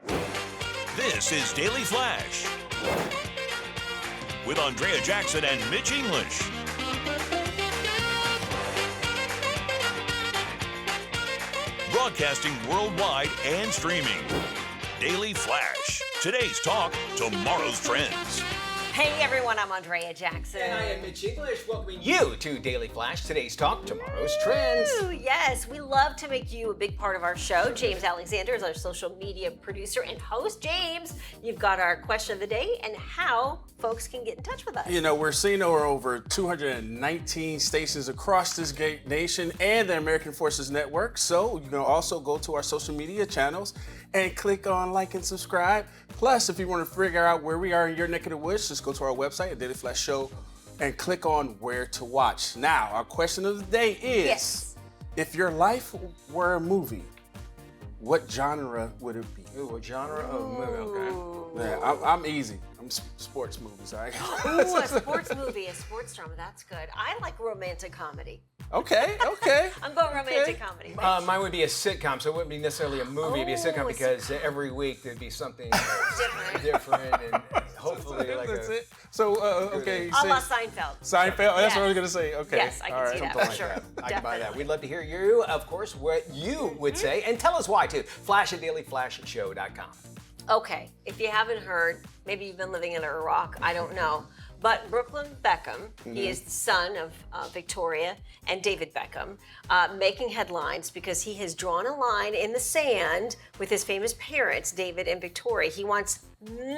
This is Daily Flash with Andrea Jackson and Mitch English. Broadcasting worldwide and streaming. Daily Flash. Today's talk, tomorrow's trends. Hey everyone, I'm Andrea Jackson. And I am Mitch English, welcoming you to Daily Flash, today's talk, tomorrow's trends. Ooh, yes, we love to make you a big part of our show. James Alexander is our social media producer and host. James, you've got our question of the day and how folks can get in touch with us. You know, we're seeing over 219 stations across this great nation and the American Forces Network. So you can also go to our social media channels and click on like and subscribe. Plus, if you want to figure out where we are in your neck of the woods, just go to our website at Daily Flash Show and click on where to watch. Now, our question of the day is, Yes. if your life were a movie, what genre would it be? Ooh, what genre of movie? Okay. Yeah, I'm easy. I'm sports movies, all right? Ooh, a sports movie, a sports drama, that's good. I like romantic comedy. Okay. I'm going romantic comedy. Mine would be a sitcom, so it wouldn't be necessarily a movie, it'd be a sitcom a because every week there'd be something different and hopefully like That's a... it. So, okay. A la Seinfeld. Seinfeld, that's Yes. what I was going to say. Okay. Yes, I can All see that right. for sure. I can buy that. Definitely. We'd love to hear you, of course, what you would say, and tell us why too. Flash at dailyflashshow.com. Okay, if you haven't heard, maybe you've been living under a rock, I don't know. But Brooklyn Beckham, he is the son of Victoria and David Beckham, making headlines because he has drawn a line in the sand with his famous parents, David and Victoria. He wants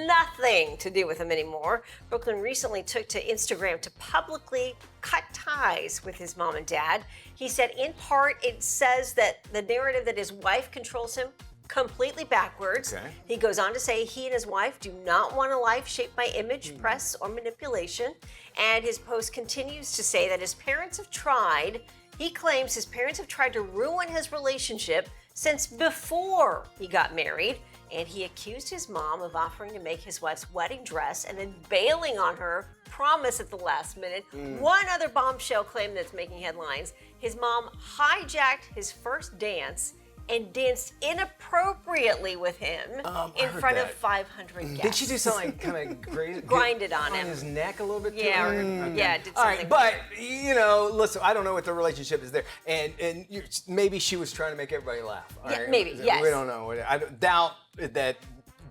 nothing to do with them anymore. Brooklyn recently took to Instagram to publicly cut ties with his mom and dad. He said, in part, it says that the narrative that his wife controls him completely backwards. Okay. He goes on to say he and his wife do not want a life shaped by image, press, or manipulation. And his post continues to say that his parents have tried, he claims his parents have tried to ruin his relationship since before he got married. And he accused his mom of offering to make his wife's wedding dress and then bailing on her promise at the last minute. One other bombshell claim that's making headlines, his mom hijacked his first dance and danced inappropriately with him in heard front of that. 500 guests. Did she do something like kind of Grinded on him. his neck a little bit? Yeah, too? yeah, did something. All right, but you know, listen, I don't know what the relationship is there, and maybe she was trying to make everybody laugh. all Yeah, right? maybe, yes. We don't know. I doubt that.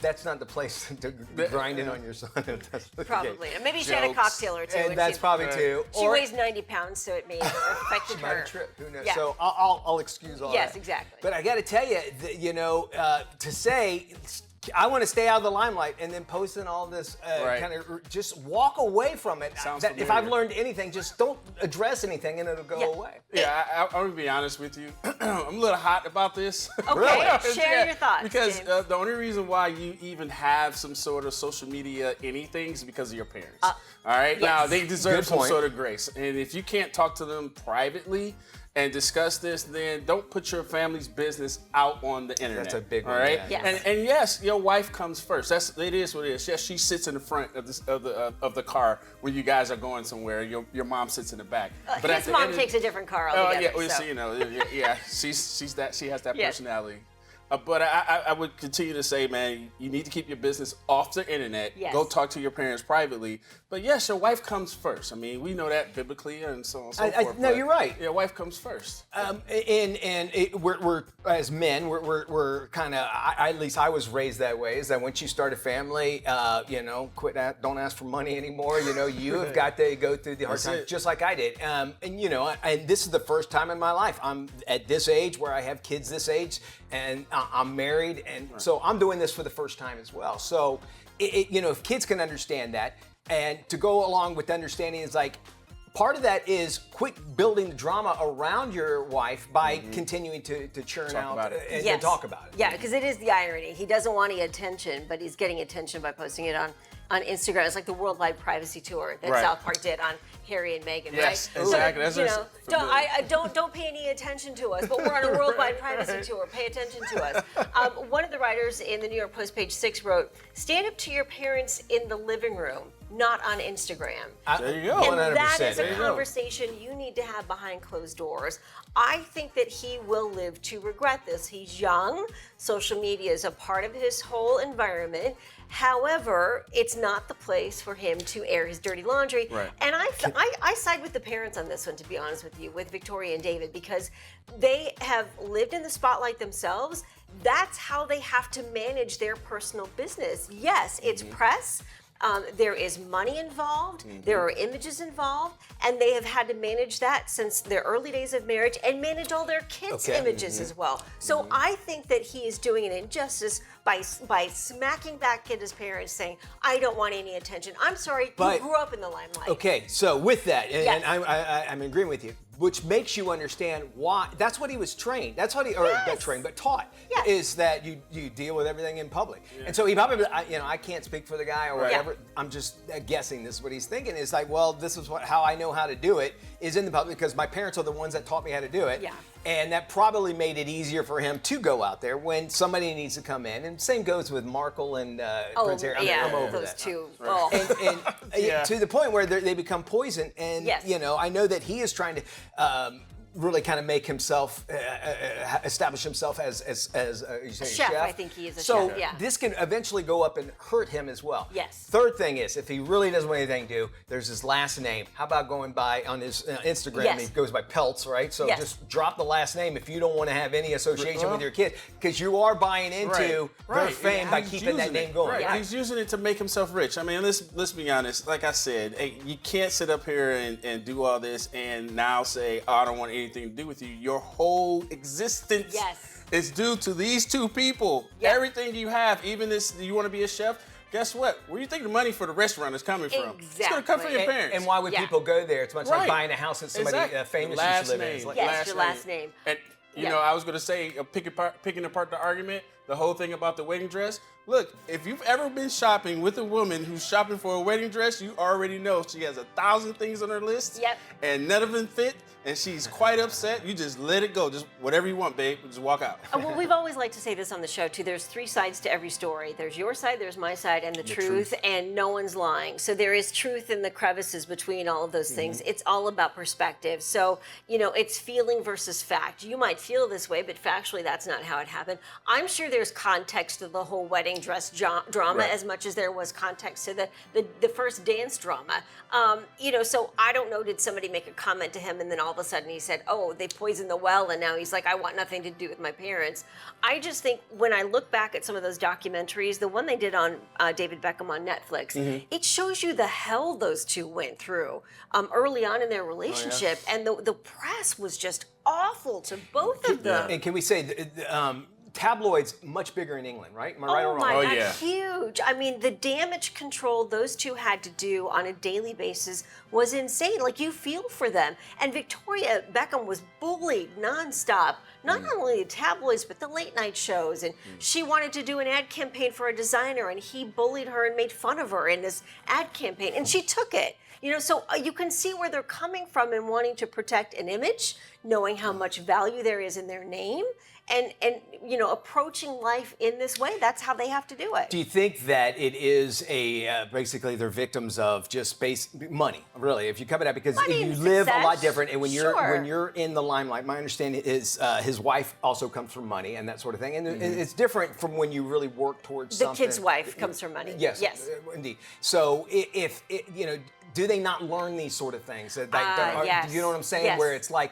That's not the place to grind in on your son. If that's the Probably. case. And maybe she had a Jokes. cocktail or two. And that's probably too. She weighs 90 pounds, so it may have affected She might her. have tripped. Who knows? Yeah. So I'll excuse all that. Yes, exactly. But I got to tell you, to say I want to stay out of the limelight and then posting all this Right. kind of just walk away from it. Sounds If I've familiar. learned anything, just don't address anything and it'll go Yeah. away. Yeah, I'm going to be honest with you. I'm a little hot about this. Okay, Really? share your thoughts, Because James. the only reason why you even have some sort of social media anything is because of your parents. All right? Now, yes. they deserve Good some point. sort of grace. And if you can't talk to them privately and discuss this, then don't put your family's business out on the internet. That's a big all one, right? yeah. Yes. And yes, your wife comes first. It is what it is. Yes, she sits in the front of the car when you guys are going somewhere. Your mom sits in the back. But at His the mom end of- takes a different car Oh altogether. yeah, well, so. so, you know, yeah, she has that Yes. personality. But I would continue to say, man, you need to keep your business off the internet. Yes. Go talk to your parents privately. But yes, your wife comes first. I mean, we know that biblically and so on and so forth. No, but you're right. Your wife comes first. We're as men, we're kind of. At least I was raised that way. Is that once you start a family, don't ask for money anymore. You have got to go through the hard That's times, it. just like I did. And this is the first time in my life I'm at this age where I have kids this age, and I'm married, and so I'm doing this for the first time as well. So, if kids can understand that, and to go along with understanding is like. Part of that is quit building the drama around your wife by continuing to churn Talk out about it. and Yes. talk about it. Yeah, because it is the irony. He doesn't want any attention, but he's getting attention by posting it on Instagram. It's like the worldwide privacy tour that Right. South Park did on Harry and Meghan, Yes, right? exactly. That's So, just don't pay any attention to us, but we're on a worldwide privacy tour. Pay attention to us. One of the writers in the New York Post, page 6, wrote, "Stand up to your parents in the living room, not on Instagram. There you go. And 100%. that is There a you go. conversation you need to have behind closed doors. I think that he will live to regret this. He's young. Social media is a part of his whole environment. However, it's not the place for him to air his dirty laundry. Right. And I side with the parents on this one, to be honest with you, with Victoria and David, because they have lived in the spotlight themselves. That's how they have to manage their personal business. Yes, it's press. There is money involved, there are images involved, and they have had to manage that since their early days of marriage and manage all their kids' images as well. So I think that he is doing an injustice by smacking back at his parents saying, I don't want any attention. I'm sorry, you grew up in the limelight. Okay, so with that, and Yes. I'm agreeing with you, which makes you understand why. That's what he was trained. That's what he, or not trained, but taught. Yes. Is that you deal with everything in public. And so he probably, I can't speak for the guy or whatever. I'm just guessing this is what he's thinking. It's like, well, this is how I know how to do it is in the public because my parents are the ones that taught me how to do it. Yeah. And that probably made it easier for him to go out there when somebody needs to come in. And same goes with Markle and Prince Harry. I'm over those that. two. Oh. And to the point where they become poison. And Yes. I know that he is trying to really kind of make himself establish himself as you say, chef. chef. I think he is a so chef. Yeah. this can eventually go up and hurt him as well. Yes. Third thing is, if he really doesn't want anything to do, there's his last name. How about going by on his Instagram? Yes. He goes by Peltz, right? So Yes. just drop the last name if you don't want to have any association with your kid, because you are buying into their fame by He's keeping that using name it. going. Right. Yeah. He's using it to make himself rich. I mean, let's be honest. Like I said, hey, you can't sit up here and do all this and now say, oh, I don't want anything to do with you. Your whole existence Yes. is due to these two people. Yep. Everything you have, even this, you want to be a chef, guess what? Where do you think the money for the restaurant is coming from? It's going to come from your parents. And why would people go there? It's much like Right. buying a house that somebody famous used to live in. It's like, Yes, your last name. And I was going to say, picking apart the argument, the whole thing about the wedding dress. Look, if you've ever been shopping with a woman who's shopping for a wedding dress, you already know she has 1,000 things on her list. Yep. And none of them fit, and she's quite upset. You just let it go. Just whatever you want, babe. Just walk out. Well, we've always liked to say this on the show, too. There's three sides to every story. There's your side, there's my side, and the truth, and no one's lying. So there is truth in the crevices between all of those things. It's all about perspective. So, it's feeling versus fact. You might feel this way, but factually, that's not how it happened. I'm sure there's context to the whole wedding dress drama as much as there was context to the first dance drama. So I don't know, did somebody make a comment to him and then all of a sudden he said, oh, they poisoned the well, and now he's like, I want nothing to do with my parents. I just think when I look back at some of those documentaries, the one they did on David Beckham on Netflix, it shows you the hell those two went through early on in their relationship, and the press was just awful to both of them. And can we say, tabloids much bigger in England, right? Am I right or Oh wrong? my God, yeah. huge. I mean, the damage control those two had to do on a daily basis was insane. Like, you feel for them. And Victoria Beckham was bullied nonstop, not only the tabloids, but the late night shows. And she wanted to do an ad campaign for a designer, and he bullied her and made fun of her in this ad campaign. And she took it. So you can see where they're coming from in wanting to protect an image, knowing how much value there is in their name, and approaching life in this way. That's how they have to do it. Do you think that it is basically they're victims of just money? Really, if you come at that, because Money you and live a success. lot different, and when Sure. you're in the limelight, my understanding is his wife also comes from money and that sort of thing, and it's different from when you really work towards The something. kid's wife comes from money. Yes, Yes. Indeed. So if do they not learn these sort of things? Yes. You know what I'm saying? Yes. Where it's like,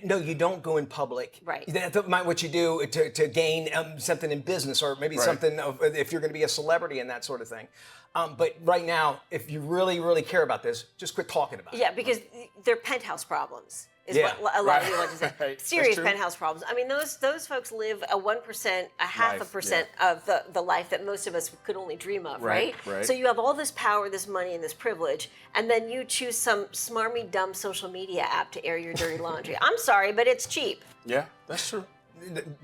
no, you don't go in public. Right. That's what you do to gain something in business, or maybe something if you're going to be a celebrity and that sort of thing. But right now, if you really, really care about this, just quit talking about it. Yeah, because they're penthouse problems. Is Yeah. what a lot of people like to say. Right. Serious That's true. penthouse problems. I mean, those folks live a 1%, a half a Life, percent of the life that most of us could only dream of, Right, right? right. So you have all this power, this money, and this privilege, and then you choose some smarmy, dumb social media app to air your dirty laundry. I'm sorry, but it's cheap. Yeah, that's true.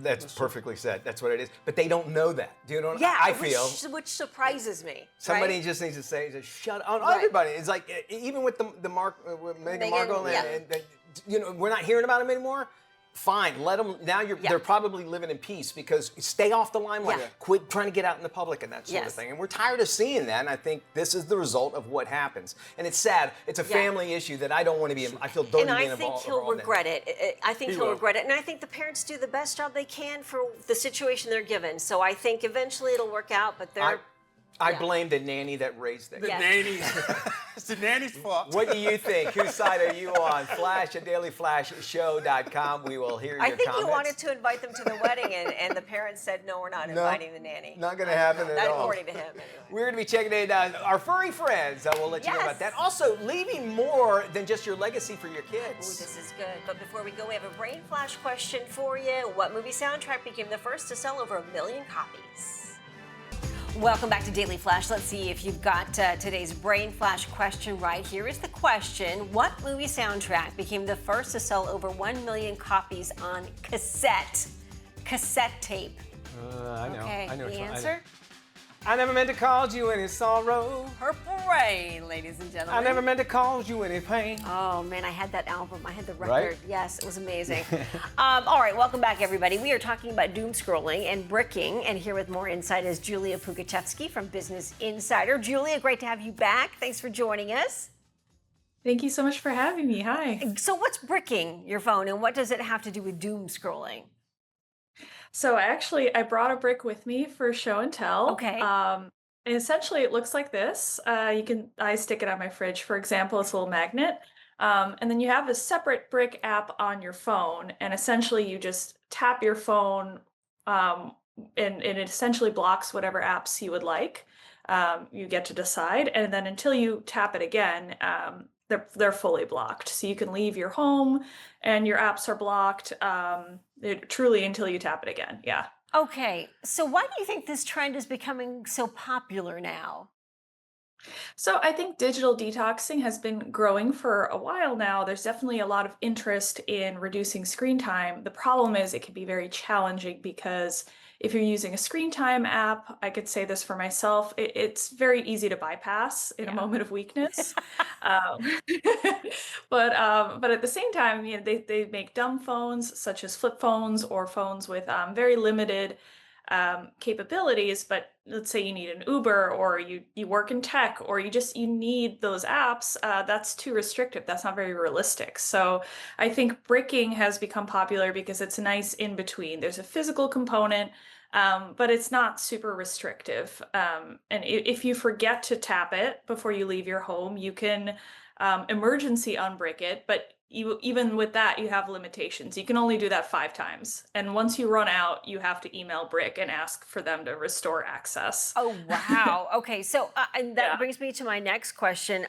That's perfectly said. That's what it is. But they don't know that. Do you know what Yeah, I feel? which surprises me. Somebody right? just needs to say, just shut up. Right. Everybody. It's like, even with the Meghan Markle, yeah. and we're not hearing about him anymore. fine. Let them. Now they're probably living in peace because stay off the limelight. Yeah. Quit trying to get out in the public and that sort of thing. And we're tired of seeing that. And I think this is the result of what happens. And it's sad. It's a family issue that I don't want to be. I feel dirty being involved. And I think he'll regret it. I think he'll regret it. And I think the parents do the best job they can for the situation they're given. So I think eventually it'll work out. But I blame the nanny that raised it. The nanny. It's the nanny's fault. What do you think? Whose side are you on? Flash at dailyflashshow.com. We will hear your comments. I think you wanted to invite them to the wedding, and the parents said, no, we're not inviting the nanny. Not going to happen at all. Not according to him, anyway. We're going to be checking in our furry friends. We'll let you know about that. Also, leaving more than just your legacy for your kids. Ooh, this is good. But before we go, we have a brain flash question for you. What movie soundtrack became the first to sell over 1 million copies? Welcome back to Daily Flash. Let's see if you've got today's Brain Flash question right. Here is the question. What movie soundtrack became the first to sell over 1 million copies on cassette tape? I know. Okay, I know. the answer? I never meant to cause you any sorrow. Purple Rain, ladies and gentlemen. I never meant to cause you any pain. Oh, man, I had that album. I had the record. Right? Yes, it was amazing. All right, welcome back, everybody. We are talking about doom scrolling and bricking, and here with more insight is Julia Pugachevsky from Business Insider. Julia, great to have you back. Thanks for joining us. Thank you so much for having me. Hi. So what's bricking your phone, and what does it have to do with doom scrolling? So I brought a brick with me for show and tell. Okay. And essentially it looks like this. I stick it on my fridge, for example. It's a little magnet. And then you have a separate brick app on your phone, and essentially you just tap your phone, and it essentially blocks whatever apps you would like. You get to decide, and then until you tap it again, they're fully blocked. So you can leave your home and your apps are blocked truly until you tap it again. Yeah. Okay. So why do you think this trend is becoming so popular now? So I think digital detoxing has been growing for a while now. There's definitely a lot of interest in reducing screen time. The problem is it can be very challenging because if you're using a screen time app, I could say this for myself, it's very easy to bypass in a moment of weakness. But at the same time, they make dumb phones such as flip phones or phones with very limited capabilities. But let's say you need an Uber, or you work in tech, or you need those apps. That's too restrictive. That's not very realistic. So I think bricking has become popular because it's a nice in between. There's a physical component, but it's not super restrictive. And if you forget to tap it before you leave your home, you can emergency unbrick it, but even with that, you have limitations. You can only do that 5 times. And once you run out, you have to email Brick and ask for them to restore access. Oh, wow. Okay, so and that brings me to my next question.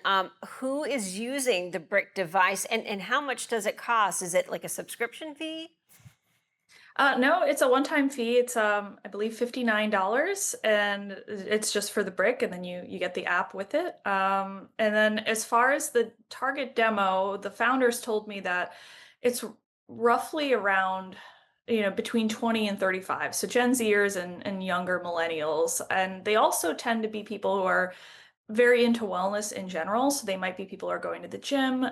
Who is using the Brick device, and how much does it cost? Is it like a subscription fee? No, it's a one-time fee. It's I believe $59, and it's just for the brick, and then you get the app with it. And then as far as the target demo, the founders told me that it's roughly around between 20 and 35. So Gen Zers and younger millennials, and they also tend to be people who are very into wellness in general. So they might be people who are going to the gym,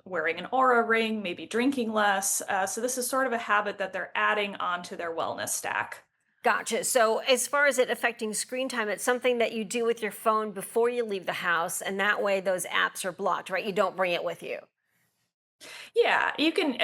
wearing an Aura ring, maybe drinking less. So this is sort of a habit that they're adding onto their wellness stack. Gotcha. So as far as it affecting screen time, it's something that you do with your phone before you leave the house, and that way those apps are blocked, right? You don't bring it with you. Yeah, you can.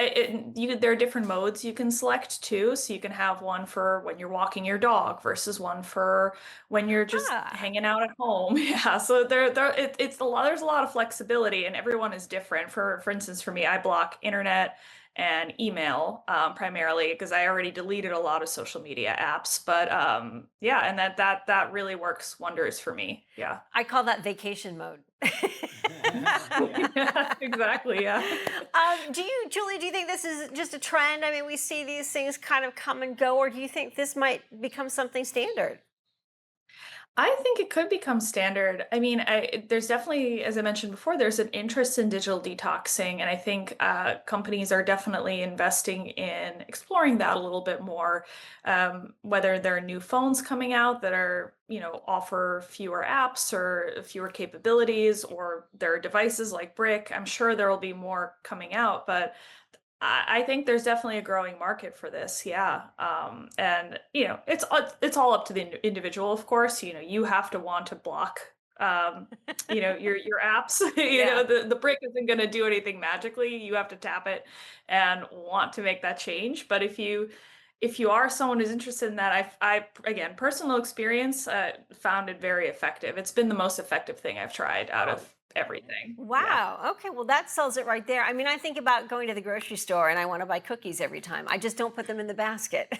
There are different modes you can select too. So you can have one for when you're walking your dog versus one for when you're just hanging out at home. Yeah, so it's a lot. There's a lot of flexibility, and everyone is different. For instance, for me, I block internet and email primarily because I already deleted a lot of social media apps. But yeah, and that really works wonders for me. Yeah, I call that vacation mode. Yeah, exactly. Yeah. Julie, do you think this is just a trend? I mean, we see these things kind of come and go, or do you think this might become something standard? I think it could become standard. I mean, there's definitely, as I mentioned before, there's an interest in digital detoxing, and I think companies are definitely investing in exploring that a little bit more. Whether there are new phones coming out that are, offer fewer apps or fewer capabilities, or there are devices like Brick. I'm sure there will be more coming out, but I think there's definitely a growing market for this. Yeah. And it's all up to the individual, of course. You have to want to block, your apps. Yeah. The brick isn't going to do anything magically. You have to tap it and want to make that change. But if you are someone who's interested in that, I again, personal experience, found it very effective. It's been the most effective thing I've tried out of everything. Yeah. Wow. Okay. Well, that sells it right there. I mean, I think about going to the grocery store and I want to buy cookies every time. I just don't put them in the basket.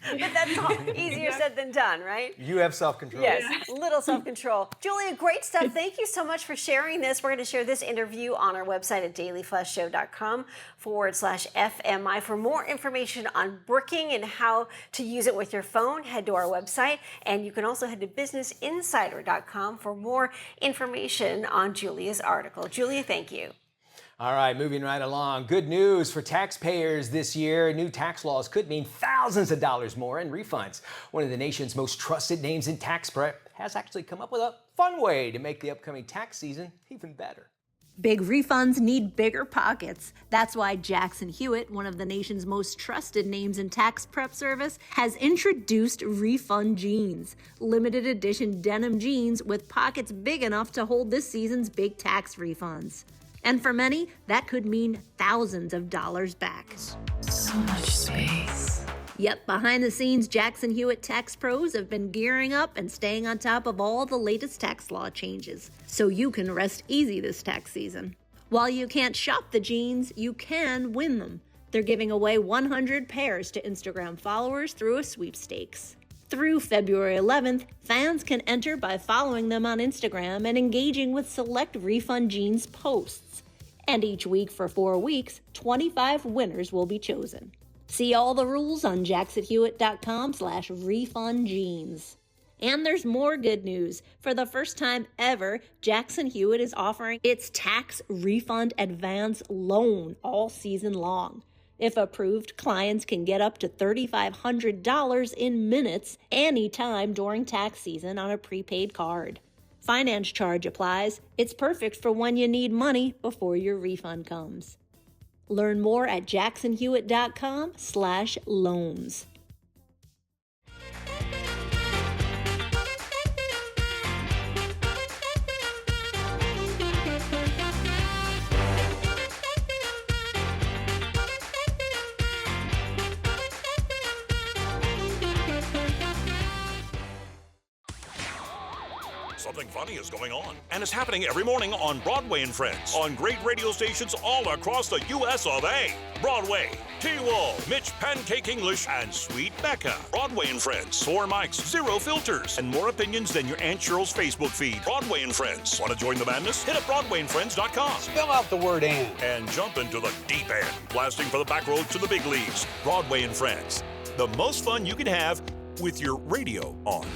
But that's all easier said than done, right? You have self-control. Yes, little self-control. Julia, great stuff. Thank you so much for sharing this. We're going to share this interview on our website at dailyflashshow.com/FMI. For more information on bricking and how to use it with your phone, head to our website. And you can also head to businessinsider.com for more information on Julia's article. Julia, thank you. All right, moving right along. Good news for taxpayers this year. New tax laws could mean thousands of dollars more in refunds. One of the nation's most trusted names in tax prep has actually come up with a fun way to make the upcoming tax season even better. Big refunds need bigger pockets. That's why Jackson Hewitt, one of the nation's most trusted names in tax prep service, has introduced refund jeans, limited edition denim jeans with pockets big enough to hold this season's big tax refunds. And for many, that could mean thousands of dollars back. So much space. Yep, behind the scenes, Jackson Hewitt tax pros have been gearing up and staying on top of all the latest tax law changes, so you can rest easy this tax season. While you can't shop the jeans, you can win them. They're giving away 100 pairs to Instagram followers through a sweepstakes. Through February 11th, fans can enter by following them on Instagram and engaging with select Refund Jeans posts. And each week for 4 weeks, 25 winners will be chosen. See all the rules on jacksonhewitt.com/refundjeans. And there's more good news. For the first time ever, Jackson Hewitt is offering its tax refund advance loan all season long. If approved, clients can get up to $3,500 in minutes anytime during tax season on a prepaid card. Finance charge applies. It's perfect for when you need money before your refund comes. Learn more at jacksonhewitt.com/loans. Something funny is going on, and it's happening every morning on Broadway and Friends on great radio stations all across the U.S. of A. Broadway, T-Wall, Mitch Pancake English, and Sweet Becca. Broadway and Friends, 4 mics, 0 filters, and more opinions than your Aunt Cheryl's Facebook feed. Broadway and Friends. Want to join the madness? Hit up BroadwayandFriends.com. Spell out the word And jump into the deep end, blasting for the back roads to the big leagues. Broadway and Friends. The most fun you can have with your radio on.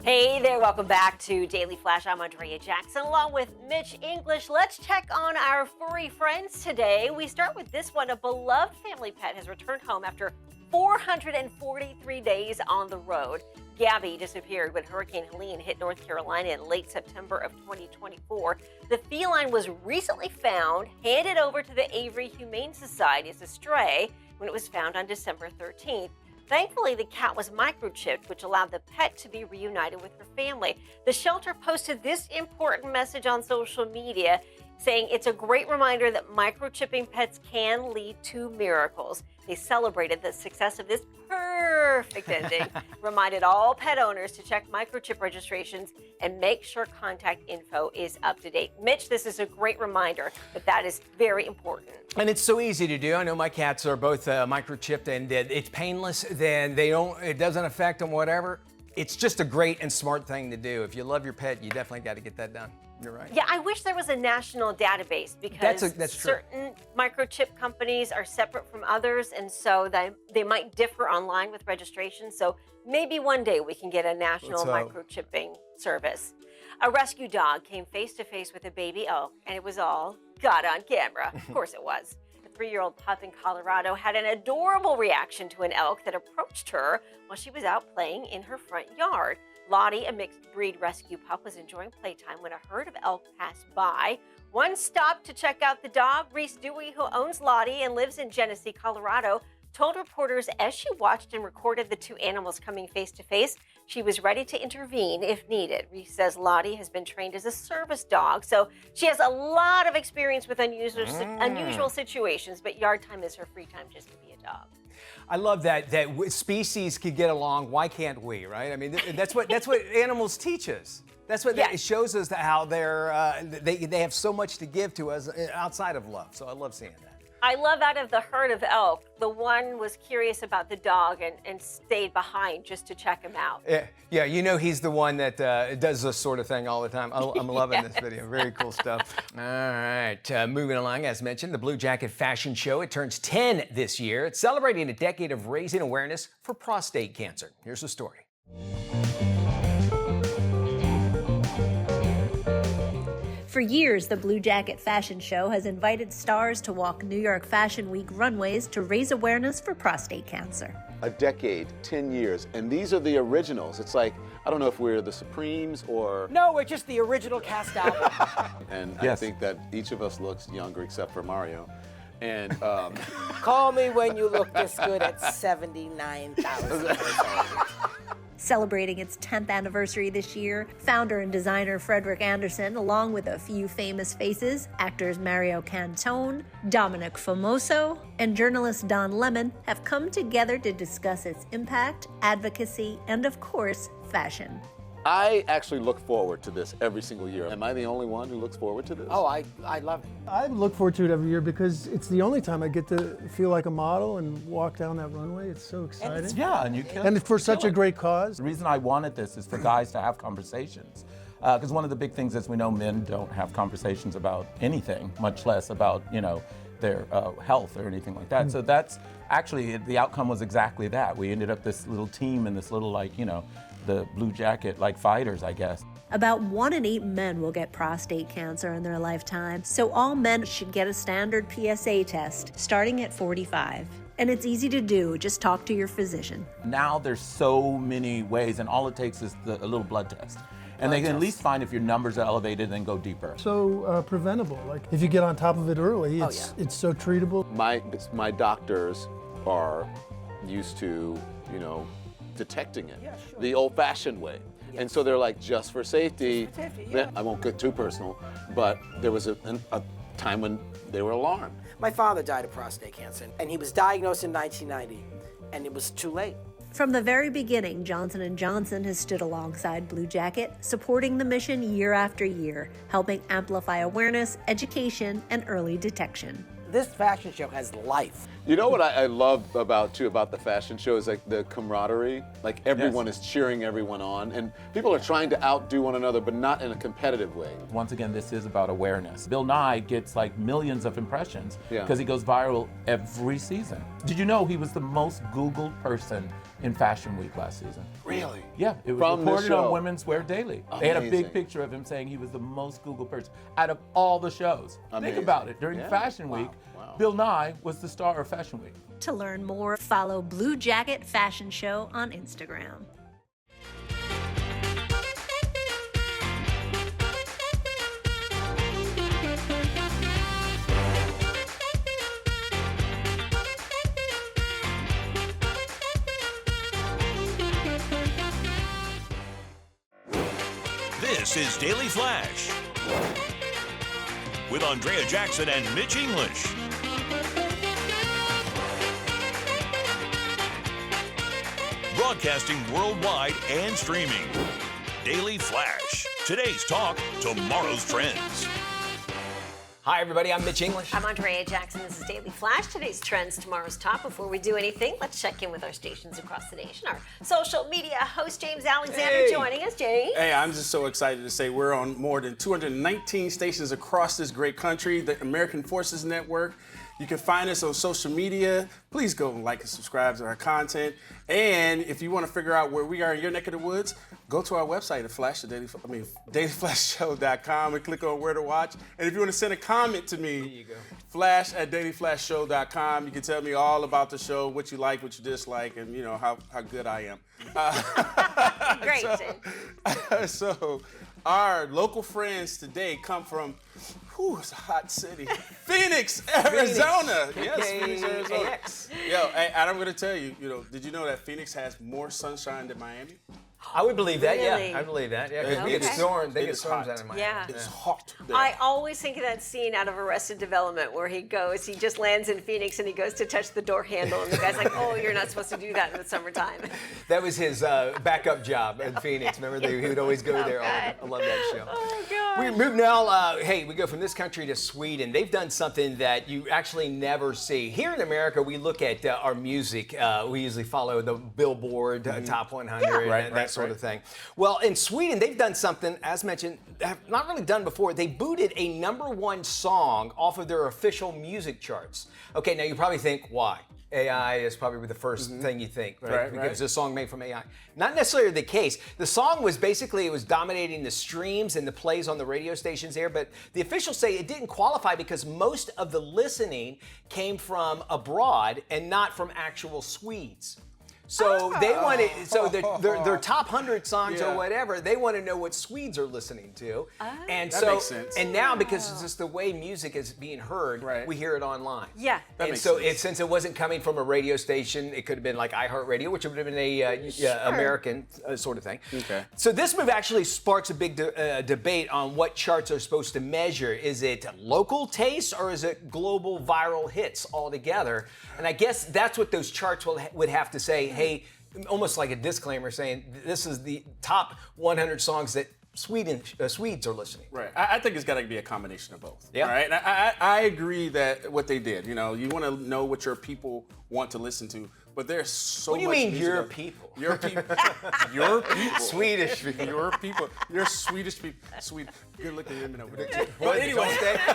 Hey there, welcome back to Daily Flash. I'm Andrea Jackson along with Mitch English. Let's check on our furry friends today. We start with this one. A beloved family pet has returned home after 443 days on the road. Gabby disappeared when Hurricane Helene hit North Carolina in late September of 2024. The feline was recently found, handed over to the Avery Humane Society as a stray when it was found on December 13th. Thankfully, the cat was microchipped, which allowed the pet to be reunited with her family. The shelter posted this important message on social media, saying it's a great reminder that microchipping pets can lead to miracles. They celebrated the success of this perfect ending, reminded all pet owners to check microchip registrations and make sure contact info is up to date. Mitch, this is a great reminder that is very important. And it's so easy to do. I know my cats are both microchipped, and it's painless. Then it doesn't affect them, whatever. It's just a great and smart thing to do. If you love your pet, you definitely got to get that done. You're right. Yeah, I wish there was a national database because that's true. Certain microchip companies are separate from others, and so they might differ online with registration. So maybe one day we can get a national microchipping service. A rescue dog came face to face with a baby elk, and it was all got on camera. Of course it was. The 3-year-old pup in Colorado had an adorable reaction to an elk that approached her while she was out playing in her front yard. Lottie, a mixed breed rescue pup, was enjoying playtime when a herd of elk passed by. One stopped to check out the dog. Reese Dewey, who owns Lottie and lives in Genesee, Colorado, told reporters as she watched and recorded the two animals coming face to face, she was ready to intervene if needed. Reese says Lottie has been trained as a service dog, so she has a lot of experience with unusual situations, but yard time is her free time just to be a dog. I love that species could get along. Why can't we, right? I mean, that's what animals teach us. That's what it shows us how they have so much to give to us outside of love. So I love seeing that. I love out of the herd of elk, the one was curious about the dog and stayed behind just to check him out. Yeah, you know he's the one that does this sort of thing all the time. I'm loving this video. Very cool stuff. All right, moving along, as mentioned, the Blue Jacket Fashion Show. It turns 10 this year. It's celebrating a decade of raising awareness for prostate cancer. Here's the story. For years, the Blue Jacket Fashion Show has invited stars to walk New York Fashion Week runways to raise awareness for prostate cancer. A decade, 10 years, and these are the originals. It's like, I don't know if we're the Supremes or... No, we're just the original cast album. And I think that each of us looks younger except for Mario. And Call me when you look this good at 79,000. Celebrating its 10th anniversary this year, founder and designer Frederick Anderson, along with a few famous faces, actors Mario Cantone, Dominic Famoso, and journalist Don Lemon, have come together to discuss its impact, advocacy, and of course, fashion. I actually look forward to this every single year. Am I the only one who looks forward to this? Oh, I love it. I look forward to it every year because it's the only time I get to feel like a model and walk down that runway. It's so exciting. And you kill And for such a great cause. The reason I wanted this is for guys to have conversations. Because one of the big things, as we know, men don't have conversations about anything, much less about, their health or anything like that. So that's actually, the outcome was exactly that. We ended up this little team and this little, the Blue Jacket, fighters, I guess. About 1 in 8 men will get prostate cancer in their lifetime, so all men should get a standard PSA test starting at 45. And it's easy to do, just talk to your physician. Now there's so many ways, and all it takes is a little blood test. And they can at least find if your numbers are elevated and go deeper. So preventable. If you get on top of it early, it's so treatable. My doctors are used to, detecting it the old-fashioned way. And so they're like, just for safety. I won't get too personal, but there was a time when they were alarmed. My father died of prostate cancer, and he was diagnosed in 1990, and it was too late. From the very beginning, Johnson & Johnson has stood alongside Blue Jacket, supporting the mission year after year, helping amplify awareness, education, and early detection. This fashion show has life. You know what I love about the fashion show is the camaraderie. Everyone is cheering everyone on, and people are trying to outdo one another, but not in a competitive way. Once again, this is about awareness. Bill Nye gets millions of impressions because he goes viral every season. Did you know he was the most Googled person in Fashion Week last season? Really? Yeah, it was From this reported show? on Women's Wear Daily. They had a big picture of him saying he was the most Googled person out of all the shows. Think about it. During Fashion Week, Bill Nye was the star of Fashion Week. To learn more, follow Blue Jacket Fashion Show on Instagram. This is Daily Flash with Andrea Jackson and Mitch English. Broadcasting worldwide and streaming. Daily Flash. Today's talk, tomorrow's trends. Hi, everybody. I'm Mitch English. I'm Andrea Jackson. This is Daily Flash. Today's trends, tomorrow's top. Before we do anything, let's check in with our stations across the nation. Our social media host, James Alexander, joining us. James. Hey, I'm just so excited to say we're on more than 219 stations across this great country, the American Forces Network. You can find us on social media. Please go and like and subscribe to our content. And if you want to figure out where we are in your neck of the woods, go to our website at dailyflashshow.com and click on where to watch. And if you want to send a comment to me, flash@dailyflashshow.com. You can tell me all about the show, what you like, what you dislike, and how good I am. Great. So our local friends today come from, it's a hot city, Phoenix, Arizona. Yes, Phoenix, Arizona. Yo, and I'm going to tell you, did you know that Phoenix has more sunshine than Miami? I would believe that, Really? yeah. I believe that, yeah. Because Okay. they get storms hot. out of Miami. Yeah. It's hot there. I always think of that scene out of Arrested Development where he just lands in Phoenix and he goes to touch the door handle and the guy's like, oh, you're not supposed to do that in the summertime. That was his backup job in Phoenix. Remember, he would always go there. I love that show. Oh, God. We move now. We go from this country to Sweden. They've done something that you actually never see. Here in America, we look at our music. We usually follow the Billboard Top 100 and that sort of thing. Well, in Sweden, they've done something, as mentioned, have not really done before. They booted a #1 song off of their official music charts. Okay, now you probably think, why? AI is probably the first thing you think, right? Because it's a song made from AI. Not necessarily the case. The song was basically, it was dominating the streams and the plays on the radio stations there, but the officials say it didn't qualify because most of the listening came from abroad and not from actual Swedes. So they wanted, their top 100 songs or whatever, they want to know what Swedes are listening to. And that so, makes sense. and now because it's just the way music is being heard, we hear it online. Yeah. That And makes so sense. since it wasn't coming from a radio station, it could have been like iHeartRadio, which would have been a American sort of thing. Okay. So this move actually sparks a big debate on what charts are supposed to measure. Is it local taste or is it global viral hits altogether? And I guess that's what those charts would have to say. Hey, almost like a disclaimer saying this is the top 100 songs that Swedes are listening. Right. I think it's got to be a combination of both. Yeah. Right. I agree that what they did. You want to know what your people want to listen to, but there's so much. What do you mean music your out- people? Your people. Your people. Swedish people. Your people. Your Swedish people. Sweet. Good looking women over there too. But anyway,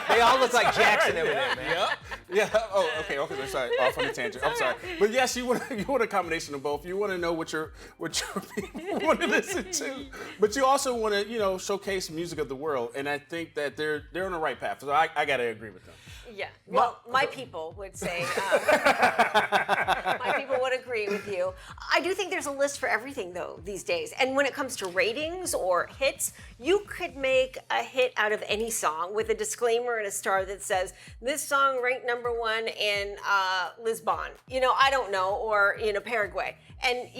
They all look like Jackson over there, man. Yeah. Oh, okay. I'm sorry. Off on a tangent. I'm sorry. But yes, you want a combination of both. You want to know what your people want to listen to, but you also want to showcase music of the world. And I think that they're on the right path. So I got to agree with them. Yeah. Well, my people would say, my people would agree with you. I do think there's a list for everything, though, these days. And when it comes to ratings or hits, you could make a hit out of any song with a disclaimer and a star that says, this song ranked #1 in Lisbon, I don't know, or, Paraguay. And,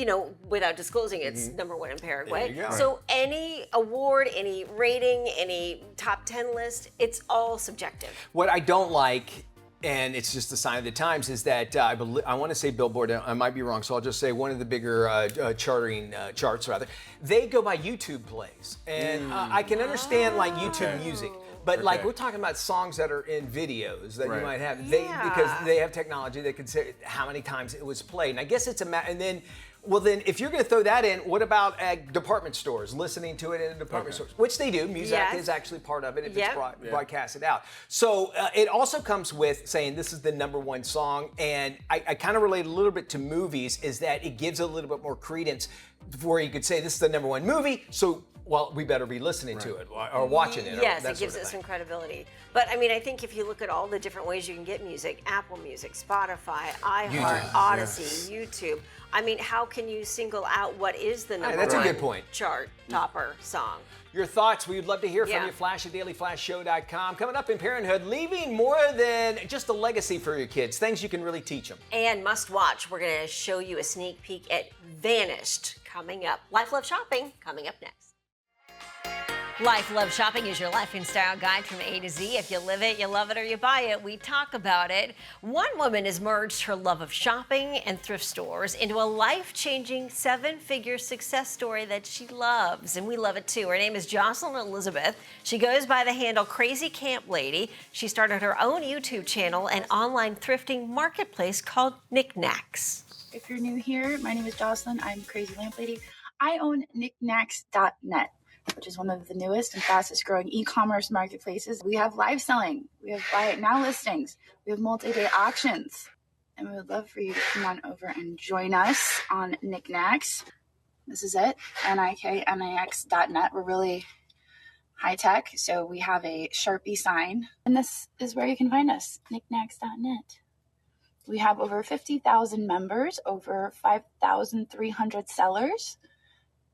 without disclosing it's #1 in Paraguay. There you go. So any award, any rating, any top 10 list, it's all subjective. What I don't like, and it's just a sign of the times, is that I want to say Billboard, I might be wrong, so I'll just say one of the bigger charts, they go by YouTube plays. And I can understand like YouTube music. But like we're talking about songs that are in videos that you might have, because they have technology that can say how many times it was played. And I guess it's and then if you're going to throw that in, what about at department stores, listening to it in a department stores, which they do. Music is actually part of it if it's broadcasted out. So it also comes with saying this is the #1 song, and I kind of relate a little bit to movies, is that it gives a little bit more credence where you could say this is the #1 movie, so we better be listening to it or watching it. Yes, it gives it some credibility. But I mean, I think if you look at all the different ways you can get music, Apple Music, Spotify, iHeart, Odyssey, YouTube, I mean, how can you single out what is the #1 that's a good point. chart topper song? Your thoughts, we'd love to hear from you. Flash at dailyflashshow.com. Coming up in Parenthood, leaving more than just a legacy for your kids, things you can really teach them. And must watch, we're going to show you a sneak peek at Vanished coming up. Life, Love, Shopping coming up next. Life, Love, Shopping is your life and style guide from A to Z. If you live it, you love it, or you buy it, we talk about it. One woman has merged her love of shopping and thrift stores into a life-changing 7-figure success story that she loves, and we love it too. Her name is Jocelyn Elizabeth. She goes by the handle Crazy Camp Lady. She started her own YouTube channel and online thrifting marketplace called Knickknacks. If you're new here, my name is Jocelyn. I'm Crazy Lamp Lady. I own knickknacks.net, which is one of the newest and fastest growing e-commerce marketplaces. We have live selling, we have buy it now listings, we have multi-day auctions, and we would love for you to come on over and join us on Knickknacks. This is it, knickknacks.net. We're really high tech, so we have a Sharpie sign, and this is where you can find us, knickknacks.net. We have over 50,000 members, over 5,300 sellers,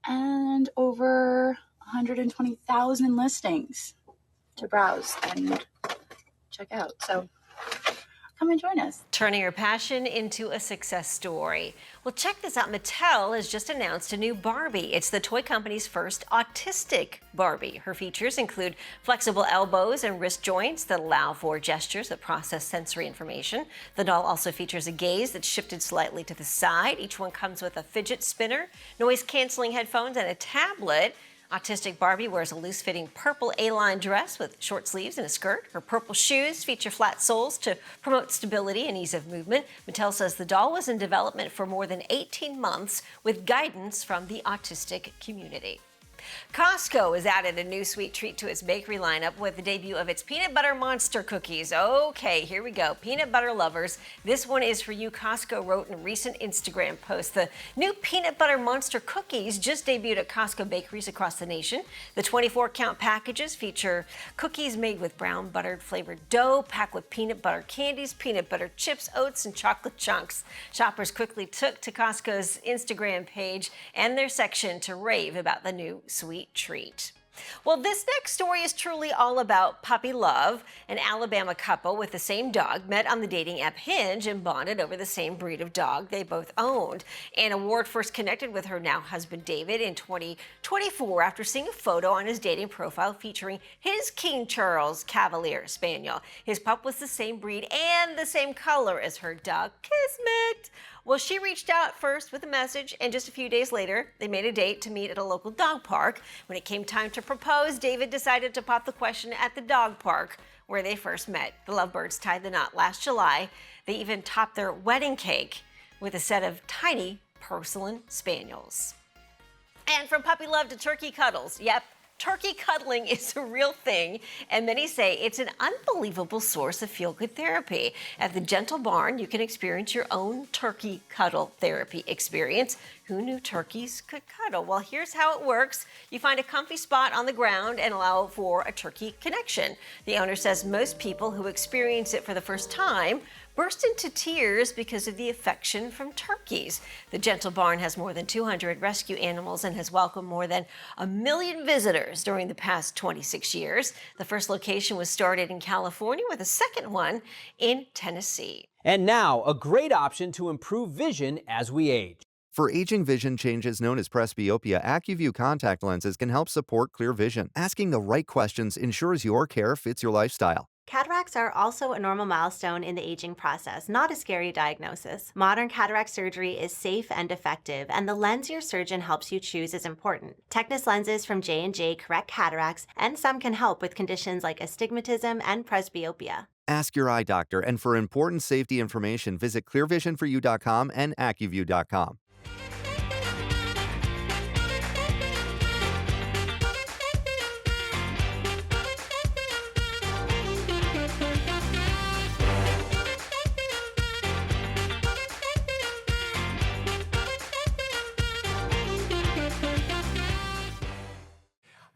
and over 120,000 listings to browse and check out. So come and join us. Turning her passion into a success story. Well, check this out. Mattel has just announced a new Barbie. It's the toy company's first autistic Barbie. Her features include flexible elbows and wrist joints that allow for gestures that process sensory information. The doll also features a gaze that's shifted slightly to the side. Each one comes with a fidget spinner, noise-canceling headphones, and a tablet. Autistic Barbie wears a loose-fitting purple A-line dress with short sleeves and a skirt. Her purple shoes feature flat soles to promote stability and ease of movement. Mattel says the doll was in development for more than 18 months with guidance from the autistic community. Costco has added a new sweet treat to its bakery lineup with the debut of its peanut butter monster cookies. Okay, here we go. Peanut butter lovers, this one is for you, Costco wrote in a recent Instagram post. The new peanut butter monster cookies just debuted at Costco bakeries across the nation. The 24-count packages feature cookies made with brown buttered flavored dough, packed with peanut butter candies, peanut butter chips, oats, and chocolate chunks. Shoppers quickly took to Costco's Instagram page and their section to rave about the new sweet treat. Well, this next story is truly all about puppy love. An Alabama couple with the same dog met on the dating app Hinge and bonded over the same breed of dog they both owned. Anna Ward first connected with her now husband David in 2024 after seeing a photo on his dating profile featuring his King Charles Cavalier Spaniel. His pup was the same breed and the same color as her dog, Kismet. Well, she reached out first with a message, and just a few days later, they made a date to meet at a local dog park. When it came time to propose, David decided to pop the question at the dog park where they first met. The lovebirds tied the knot last July. They even topped their wedding cake with a set of tiny porcelain spaniels. And from puppy love to turkey cuddles, yep, turkey cuddling is a real thing, and many say it's an unbelievable source of feel-good therapy. At the Gentle Barn, you can experience your own turkey cuddle therapy experience. Who knew turkeys could cuddle? Well, here's how it works. You find a comfy spot on the ground and allow for a turkey connection. The owner says most people who experience it for the first time burst into tears because of the affection from turkeys. The Gentle Barn has more than 200 rescue animals and has welcomed more than 1 million visitors during the past 26 years. The first location was started in California with a second one in Tennessee. And now, a great option to improve vision as we age. For aging vision changes known as presbyopia, AccuView contact lenses can help support clear vision. Asking the right questions ensures your care fits your lifestyle. Cataracts are also a normal milestone in the aging process, not a scary diagnosis. Modern cataract surgery is safe and effective, and the lens your surgeon helps you choose is important. Technis lenses from J&J correct cataracts, and some can help with conditions like astigmatism and presbyopia. Ask your eye doctor, and for important safety information, visit clearvisionforyou.com and AccuView.com.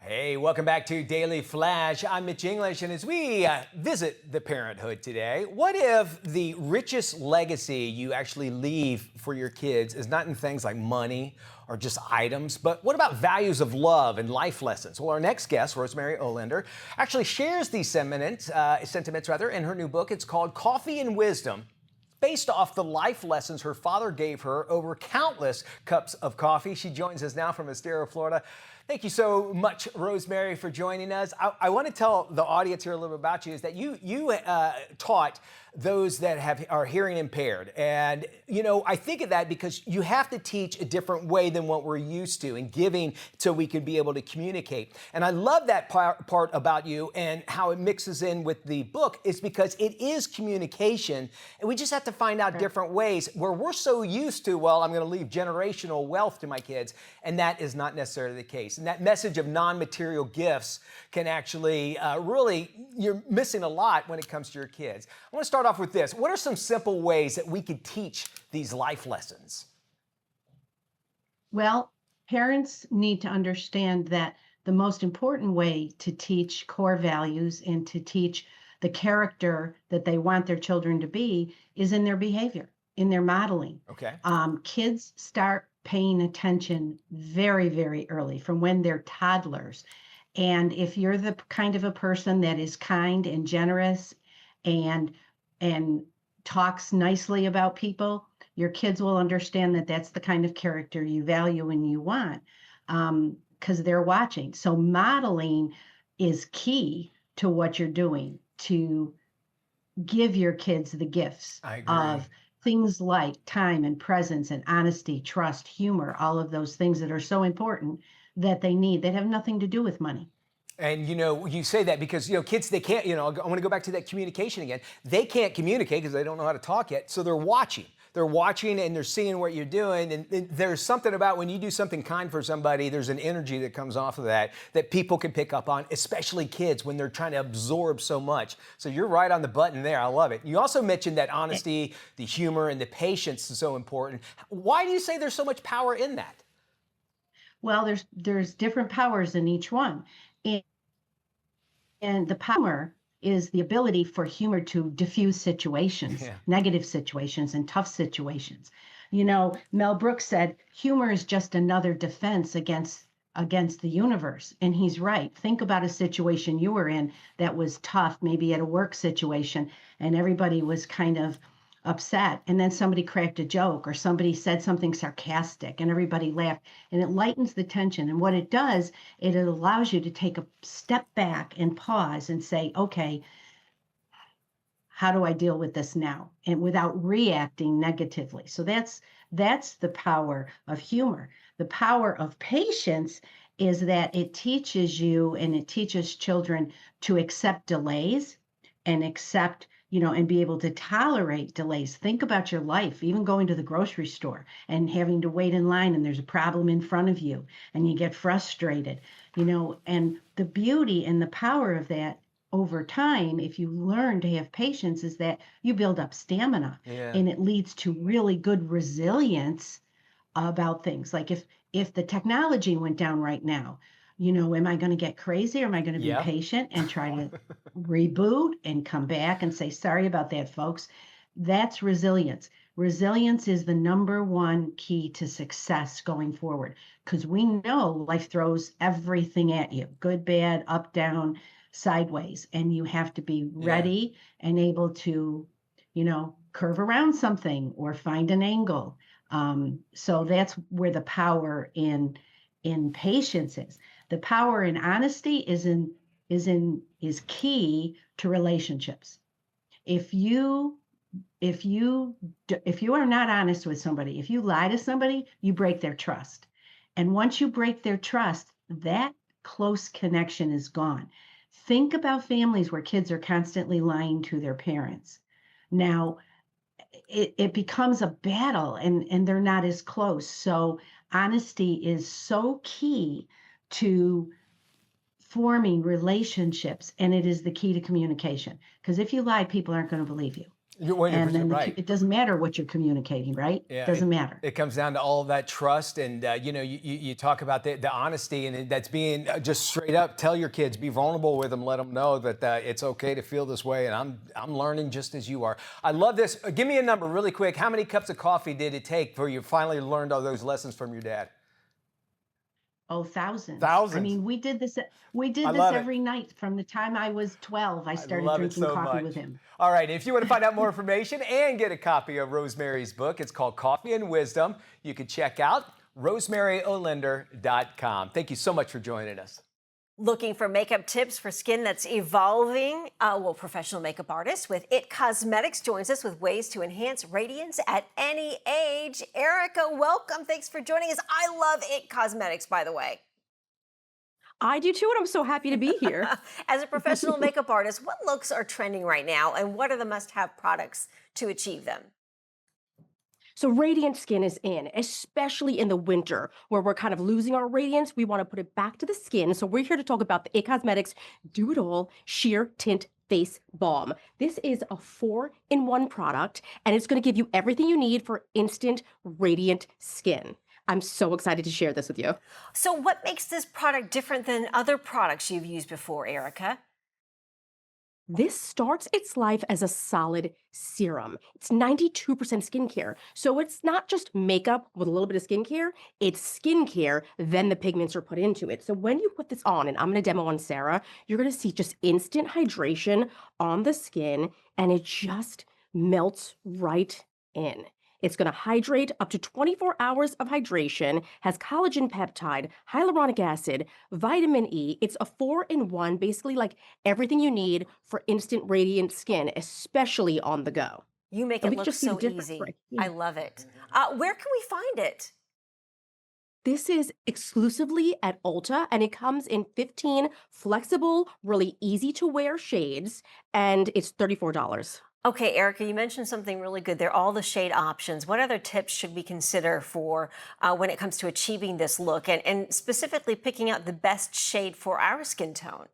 Hey, welcome back to Daily Flash. I'm Mitch English, and as we visit the parenthood today, what if the richest legacy you actually leave for your kids is not in things like money or just items, but what about values of love and life lessons? Well, our next guest, Rosemary Olander, actually shares these sentiments in her new book. It's called Coffee and Wisdom, based off the life lessons her father gave her over countless cups of coffee. She joins us now from Estero, Florida. Thank you so much, Rosemary, for joining us. I want to tell the audience here a little bit about you, is that you taught those that are hearing impaired. And, you know, I think of that because you have to teach a different way than what we're used to in giving so we can be able to communicate. And I love that part about you and how it mixes in with the book is because it is communication. And we just have to find out different ways where we're so used to, well, I'm going to leave generational wealth to my kids. And that is not necessarily the case. And that message of non-material gifts can actually you're missing a lot when it comes to your kids. I want to start off with this. What are some simple ways that we could teach these life lessons? Well, parents need to understand that the most important way to teach core values and to teach the character that they want their children to be is in their behavior, in their modeling. Okay. Kids start paying attention very, very early, from when they're toddlers. And if you're the kind of a person that is kind and generous and talks nicely about people, your kids will understand that that's the kind of character you value and you want, because they're watching. So modeling is key to what you're doing, to give your kids the gifts of things like time and presence and honesty, trust, humor, all of those things that are so important that they need, that have nothing to do with money. And you say that because kids, they can't. I want to go back to that communication again. They can't communicate because they don't know how to talk yet. So they're watching. They're watching and they're seeing what you're doing. And there's something about when you do something kind for somebody, there's an energy that comes off of that people can pick up on, especially kids when they're trying to absorb so much. So you're right on the button there. I love it. You also mentioned that honesty, the humor, and the patience is so important. Why do you say there's so much power in that? Well, there's different powers in each one. And the power is the ability for humor to diffuse situations, negative situations and tough situations. Mel Brooks said, humor is just another defense against the universe. And he's right. Think about a situation you were in that was tough, maybe at a work situation, and everybody was kind of upset. And then somebody cracked a joke or somebody said something sarcastic and everybody laughed, and it lightens the tension. And what it does, it allows you to take a step back and pause and say, okay, how do I deal with this now? And without reacting negatively. So that's the power of humor. The power of patience is that it teaches you and it teaches children to accept delays and accept, and be able to tolerate delays. Think about your life, even going to the grocery store and having to wait in line and there's a problem in front of you and you get frustrated, and the beauty and the power of that over time, if you learn to have patience, is that you build up stamina and it leads to really good resilience about things. Like if the technology went down right now, am I going to get crazy or am I going to be patient and try to reboot and come back and say, sorry about that, folks? That's resilience. Resilience is the number one key to success going forward, because we know life throws everything at you, good, bad, up, down, sideways, and you have to be ready and able to, curve around something or find an angle. So that's where the power in patience is. The power in honesty is key to relationships. If you are not honest with somebody, if you lie to somebody, you break their trust. And once you break their trust, that close connection is gone. Think about families where kids are constantly lying to their parents. Now, it becomes a battle and they're not as close. So honesty is so key to forming relationships, and it is the key to communication. Because if you lie, people aren't going to believe you. You're 100% and then right. It doesn't matter what you're communicating, right? Yeah, it doesn't matter. It comes down to all of that trust, and you talk about the honesty, and that's being just straight up. Tell your kids, be vulnerable with them, let them know that it's okay to feel this way, and I'm learning just as you are. I love this. Give me a number really quick. How many cups of coffee did it take before you finally learned all those lessons from your dad? Oh, thousands. Thousands. I mean, we did this every night from the time I was 12. I started drinking coffee with him. All right, if you want to find out more information and get a copy of Rosemary's book, it's called Coffee and Wisdom. You can check out rosemaryolinder.com. Thank you so much for joining us. Looking for makeup tips for skin that's evolving? Professional makeup artist with IT Cosmetics joins us with ways to enhance radiance at any age. Erica, welcome. Thanks for joining us. I love IT Cosmetics, by the way. I do too, and I'm so happy to be here. As a professional makeup artist, what looks are trending right now, and what are the must-have products to achieve them? So radiant skin is in, especially in the winter where we're kind of losing our radiance. We want to put it back to the skin. So we're here to talk about the IT Cosmetics Doolittle Sheer Tint Face Balm. This is a 4-in-1 product, and it's going to give you everything you need for instant radiant skin. I'm so excited to share this with you. So what makes this product different than other products you've used before, Erica? This starts its life as a solid serum. It's 92% skincare. So it's not just makeup with a little bit of skincare, it's skincare, then the pigments are put into it. So when you put this on, and I'm gonna demo on Sarah, you're gonna see just instant hydration on the skin, and it just melts right in. It's going to hydrate up to 24 hours of hydration, has collagen peptide, hyaluronic acid, vitamin E. It's a 4-in-1, basically like everything you need for instant radiant skin, especially on the go. You make And it we can look just see the so difference, easy. right? Yeah. I love it. Where can we find it? This is exclusively at Ulta, and it comes in 15 flexible, really easy to wear shades, and it's $34. Okay, Erica, you mentioned something really good there, all the shade options. What other tips should we consider for when it comes to achieving this look and specifically picking out the best shade for our skin tone?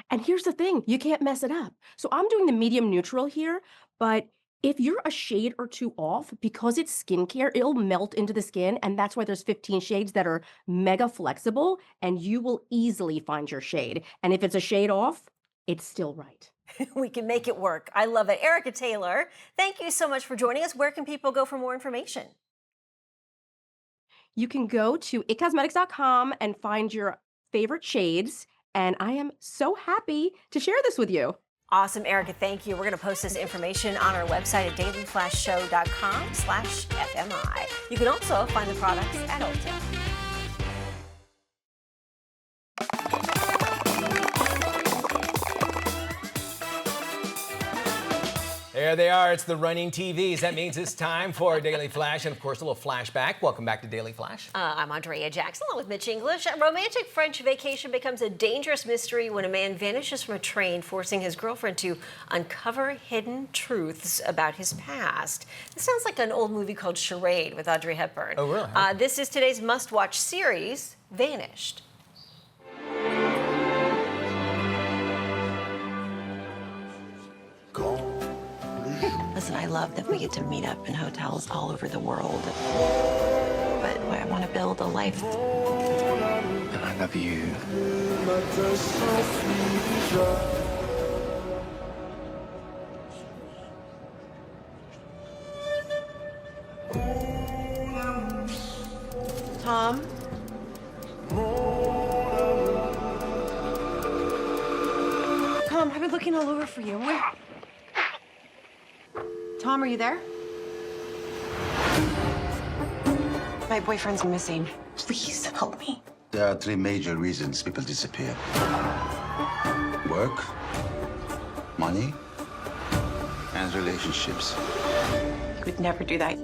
And here's the thing, you can't mess it up. So I'm doing the medium neutral here, but if you're a shade or two off, because it's skincare, it'll melt into the skin, and that's why there's 15 shades that are mega flexible, and you will easily find your shade. And if it's a shade off, it's still right. We can make it work. I love it. Erica Taylor, thank you so much for joining us. Where can people go for more information? You can go to itcosmetics.com and find your favorite shades, and I am so happy to share this with you. Awesome, Erica, thank you. We're going to post this information on our website at dailyflashshow.com/FMI. You can also find the products at Ulta. There they are. It's the running TVs. That means it's time for a Daily Flash and, of course, a little flashback. Welcome back to Daily Flash. I'm Andrea Jackson, along with Mitch English. A romantic French vacation becomes a dangerous mystery when a man vanishes from a train, forcing his girlfriend to uncover hidden truths about his past. This sounds like an old movie called Charade with Audrey Hepburn. Oh, really? This is today's must-watch series, Vanished. Listen, I love that we get to meet up in hotels all over the world. But I want to build a life. And I love you. Tom? Tom, I've been looking all over for you. Where? Tom, are you there? My boyfriend's missing. Please help me. There are 3 major reasons people disappear. Work, money, and relationships. You would never do that.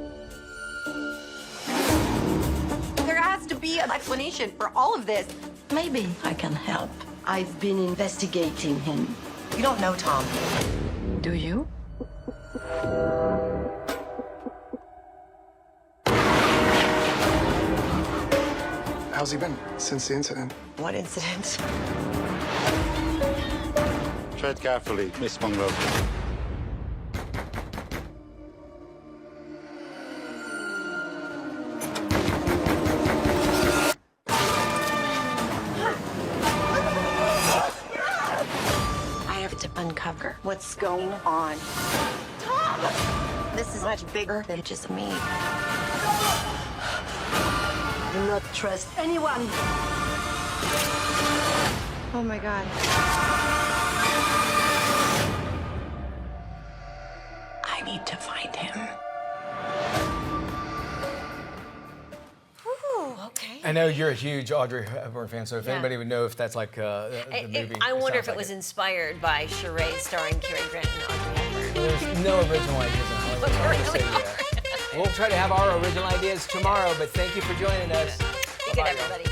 There has to be an explanation for all of this. Maybe I can help. I've been investigating him. You don't know Tom. Do you? How's he been since the incident? What incident? Tread carefully, Miss Monroe. I have to uncover what's going on. Tom! This is much bigger than just me. Do not trust anyone. Oh my God. I need to find him. Okay. I know you're a huge Audrey Hepburn fan, so if anybody would know if that's like the movie. I wonder if it sounds was like inspired by Charade starring Cary Grant and Audrey Hepburn. There's no original ideas in Hollywood. I'm gonna say that. We'll try to have our original ideas tomorrow, but thank you for joining us. Be good, everybody.